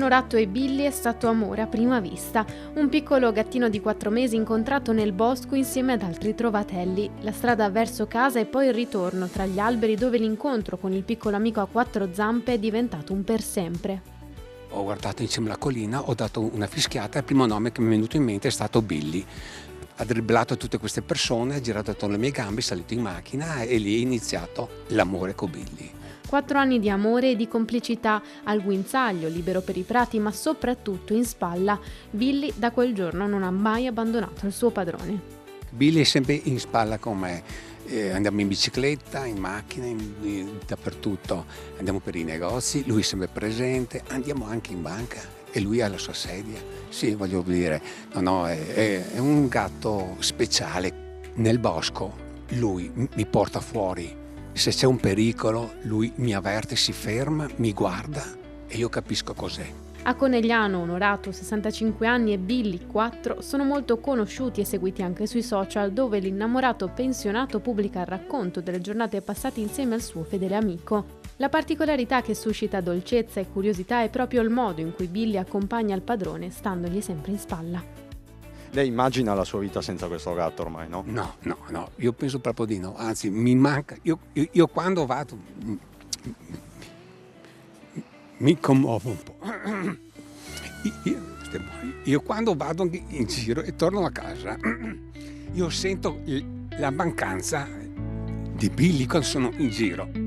Onorato e Billy è stato amore a prima vista. Un piccolo gattino di 4 mesi incontrato nel bosco insieme ad altri trovatelli. La strada verso casa e poi il ritorno tra gli alberi dove l'incontro con il piccolo amico a 4 zampe è diventato un per sempre. Ho guardato insieme alla collina, ho dato una fischiata e il primo nome che mi è venuto in mente è stato Billy. Ha dribblato tutte queste persone, ha girato attorno alle mie gambe, è salito in macchina e lì è iniziato l'amore con Billy. 4 anni di amore e di complicità, al guinzaglio, libero per i prati, ma soprattutto in spalla. Billy da quel giorno non ha mai abbandonato il suo padrone. Billy è sempre in spalla con me. Andiamo in bicicletta, in macchina, dappertutto. Andiamo per i negozi, lui è sempre presente. Andiamo anche in banca e lui ha la sua sedia. Sì, voglio dire, è un gatto speciale. Nel bosco lui mi porta fuori. Se c'è un pericolo, lui mi avverte, si ferma, mi guarda e io capisco cos'è. A Conegliano, Onorato, 65 anni, e Billy, 4, sono molto conosciuti e seguiti anche sui social, dove l'innamorato pensionato pubblica il racconto delle giornate passate insieme al suo fedele amico. La particolarità che suscita dolcezza e curiosità è proprio il modo in cui Billy accompagna il padrone, standogli sempre in spalla. Lei immagina la sua vita senza questo gatto ormai, no? No, io penso proprio di no, anzi mi manca, io quando vado mi commuovo un po'. Io quando vado in giro e torno a casa, io sento la mancanza di Billy quando sono in giro.